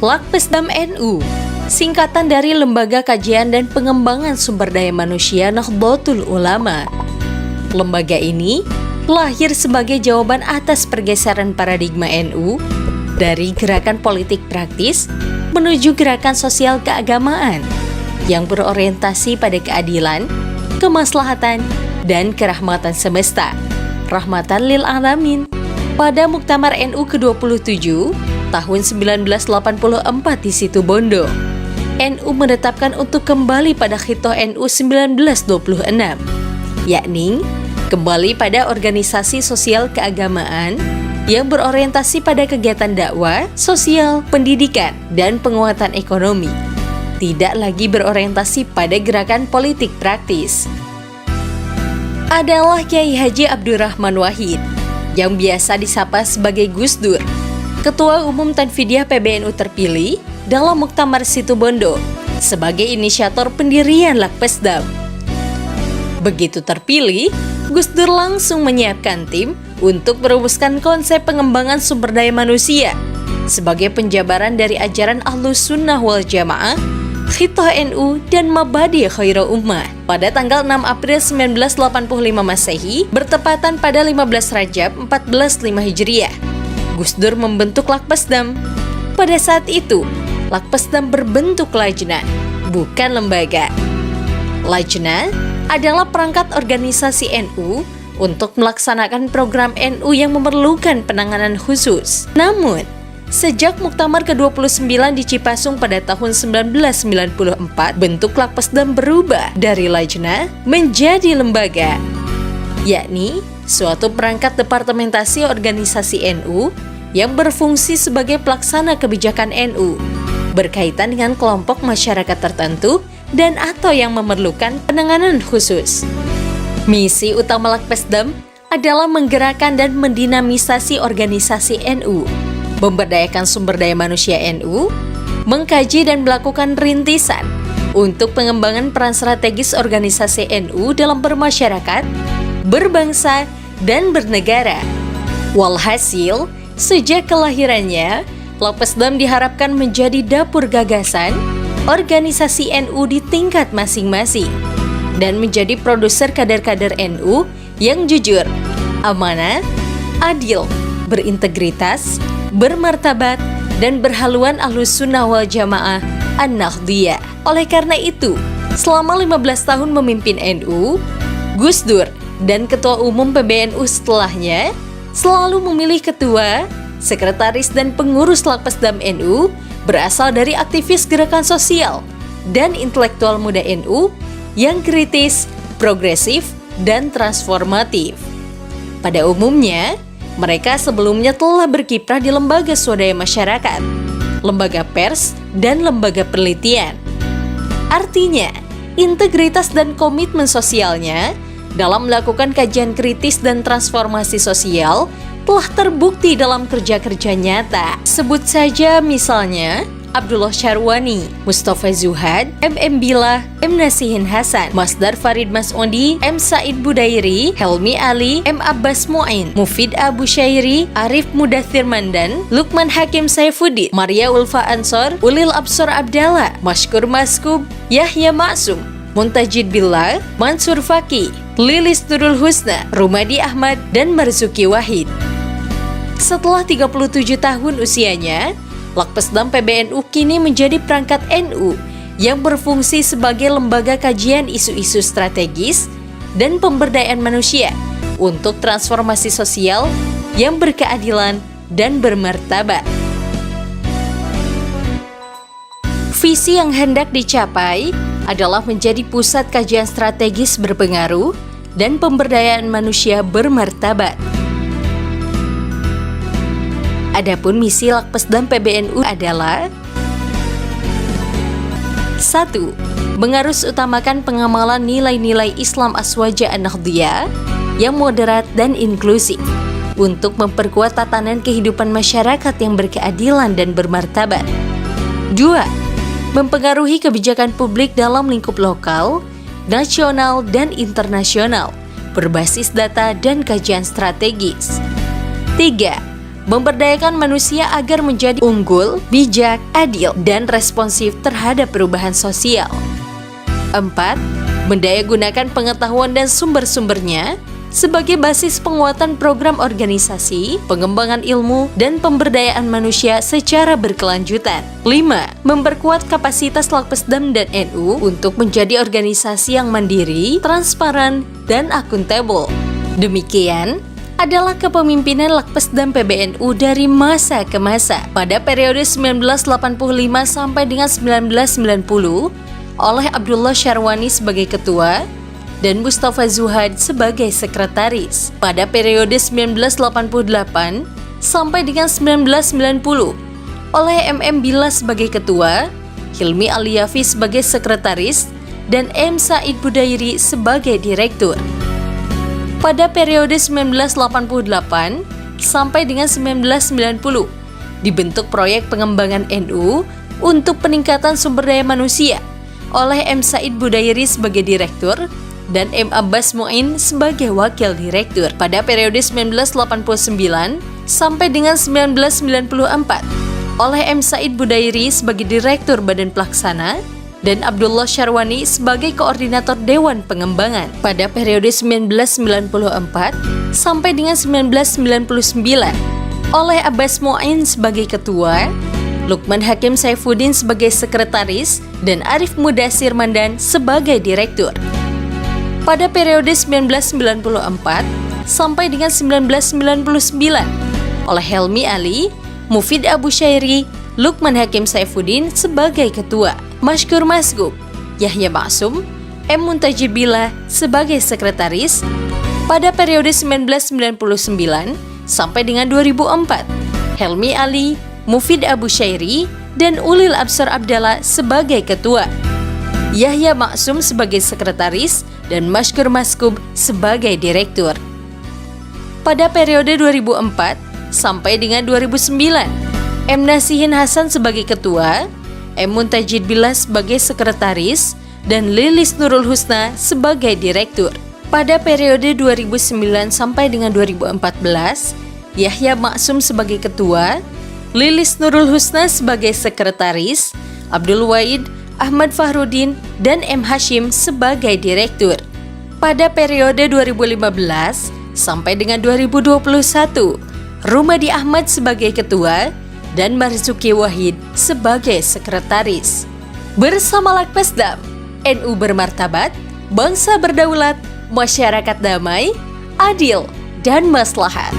Lakpesdam NU, singkatan dari Lembaga Kajian dan Pengembangan Sumber Daya Manusia Nahdlatul Ulama. Lembaga ini lahir sebagai jawaban atas pergeseran paradigma NU dari gerakan politik praktis menuju gerakan sosial keagamaan yang berorientasi pada keadilan, kemaslahatan, dan kerahmatan semesta, rahmatan lil alamin. Pada Muktamar NU ke-27 tahun 1984 di Situbondo, NU menetapkan untuk kembali pada Khitoh NU 1926, yakni kembali pada organisasi sosial keagamaan yang berorientasi pada kegiatan dakwah, sosial, pendidikan, dan penguatan ekonomi, tidak lagi berorientasi pada gerakan politik praktis. Adalah Kiai Haji Abdurrahman Wahid, yang biasa disapa sebagai Gus Dur, Ketua Umum Tanfidiyah PBNU terpilih dalam Muktamar Situbondo sebagai inisiator pendirian Lakpesdam. Begitu terpilih, Gus Dur langsung menyiapkan tim untuk merumuskan konsep pengembangan sumber daya manusia sebagai penjabaran dari ajaran Ahlus Sunnah wal Jamaah, Khitoh NU, dan Mabadi Khairul Ummah pada tanggal 6 April 1985 Masehi bertepatan pada 15 Rajab 1405 Hijriah. Gus Dur membentuk Lakpesdam. Pada saat itu, Lakpesdam berbentuk lajna, bukan lembaga. Lajna adalah perangkat organisasi NU untuk melaksanakan program NU yang memerlukan penanganan khusus. Namun, sejak Muktamar ke-29 di Cipasung pada tahun 1994, bentuk Lakpesdam berubah dari lajna menjadi lembaga, yakni suatu perangkat departementasi organisasi NU yang berfungsi sebagai pelaksana kebijakan NU, berkaitan dengan kelompok masyarakat tertentu dan atau yang memerlukan penanganan khusus. Misi utama Lakpesdam adalah menggerakkan dan mendinamisasi organisasi NU, memberdayakan sumber daya manusia NU, mengkaji dan melakukan rintisan untuk pengembangan peran strategis organisasi NU dalam bermasyarakat, berbangsa, dan bernegara. Walhasil, sejak kelahirannya, Lakpesdam diharapkan menjadi dapur gagasan organisasi NU di tingkat masing-masing dan menjadi produser kader-kader NU yang jujur, amanah, adil, berintegritas, bermartabat, dan berhaluan Ahlus Sunnah wal Jamaah An-Nahdliyah. Oleh karena itu, selama 15 tahun memimpin NU, Gus Dur dan Ketua Umum PBNU setelahnya selalu memilih ketua, sekretaris, dan pengurus Lakpesdam NU berasal dari aktivis gerakan sosial dan intelektual muda NU yang kritis, progresif, dan transformatif. Pada umumnya, mereka sebelumnya telah berkiprah di lembaga swadaya masyarakat, lembaga pers, dan lembaga penelitian. Artinya, integritas dan komitmen sosialnya dalam melakukan kajian kritis dan transformasi sosial telah terbukti dalam kerja-kerja nyata. Sebut saja misalnya Abdullah Syarwani, Mustafa Zuhad, M. Billah, M. Nasihin Hasan, Masdar Farid Mas'udi, M. Said Budairi, Helmi Ali, M. Abbas Mu'in, Mufid Abu Syairi, Arif Mudathir Mandan, Lukman Hakim Saifuddin, Maria Ulfa Ansor, Ulil Absor Abdallah, Mashkur Maskub, Yahya Ma'sum, Muntajid Billah, Mansur Faki, Lilis Nurul Husna, Rumadi Ahmad, dan Marzuki Wahid. Setelah 37 tahun usianya, Lakpesdam PBNU kini menjadi perangkat NU yang berfungsi sebagai lembaga kajian isu-isu strategis dan pemberdayaan manusia untuk transformasi sosial yang berkeadilan dan bermartabat. Visi yang hendak dicapai adalah menjadi pusat kajian strategis berpengaruh dan pemberdayaan manusia bermartabat. Adapun misi Lakpesdam PBNU adalah 1. Mengarus utamakan pengamalan nilai-nilai Islam Aswaja An-Nahdliyah yang moderat dan inklusif untuk memperkuat tatanan kehidupan masyarakat yang berkeadilan dan bermartabat. 2. Mempengaruhi kebijakan publik dalam lingkup lokal, nasional, dan internasional berbasis data dan kajian strategis. 3. memberdayakan manusia agar menjadi unggul, bijak, adil, dan responsif terhadap perubahan sosial. 4. Mendayagunakan pengetahuan dan sumber-sumbernya sebagai basis penguatan program organisasi, pengembangan ilmu, dan pemberdayaan manusia secara berkelanjutan. 5. Memperkuat kapasitas Lakpesdam dan NU untuk menjadi organisasi yang mandiri, transparan, dan akuntabel. Demikian adalah kepemimpinan Lakpesdam PBNU dari masa ke masa pada periode 1985 sampai dengan 1990 oleh Abdullah Syarwani sebagai ketua dan Mustafa Zuhad sebagai sekretaris. Pada periode 1988 sampai dengan 1990 oleh MM Bila sebagai ketua, Hilmi Aliafi sebagai sekretaris, dan M. Said Budairi sebagai direktur. Pada periode 1988 sampai dengan 1990 dibentuk proyek pengembangan NU untuk peningkatan sumber daya manusia oleh M. Said Budairi sebagai direktur dan M. Abbas Mu'in sebagai wakil direktur. Pada periode 1989 sampai dengan 1994 oleh M. Said Budairi sebagai direktur Badan Pelaksana dan Abdullah Syarwani sebagai koordinator Dewan Pengembangan. Pada periode 1994 sampai dengan 1999 oleh Abbas Mu'in sebagai ketua, Lukman Hakim Saifuddin sebagai sekretaris, dan Arif Mudasir Mandan sebagai direktur. Pada periode 1994 sampai dengan 1999 oleh Helmi Ali, Mufid Abu Syairi, Lukman Hakim Saifuddin sebagai ketua, Mashkur Masgub, Yahya Maksum, M. Muntajib Bila sebagai sekretaris. Pada periode 1999 sampai dengan 2004, Helmi Ali, Mufid Abu Syairi, dan Ulil Absar Abdallah sebagai ketua, Yahya Maksum sebagai sekretaris, dan Mashkur Masgub sebagai direktur. Pada periode 2004 sampai dengan 2009, M. Nasihin Hasan sebagai ketua, M. Muntajid Bila sebagai sekretaris, dan Lilis Nurul Husna sebagai direktur. Pada periode 2009 sampai dengan 2014, Yahya Maksum sebagai ketua, Lilis Nurul Husna sebagai sekretaris, Abdul Wahid, Ahmad Fahrudin, dan M. Hashim sebagai direktur. Pada periode 2015 sampai dengan 2021, Rumadi Ahmad sebagai ketua dan Marzuki Wahid sebagai sekretaris. Bersama Lakpesdam, NU bermartabat, bangsa berdaulat, masyarakat damai, adil, dan maslahat.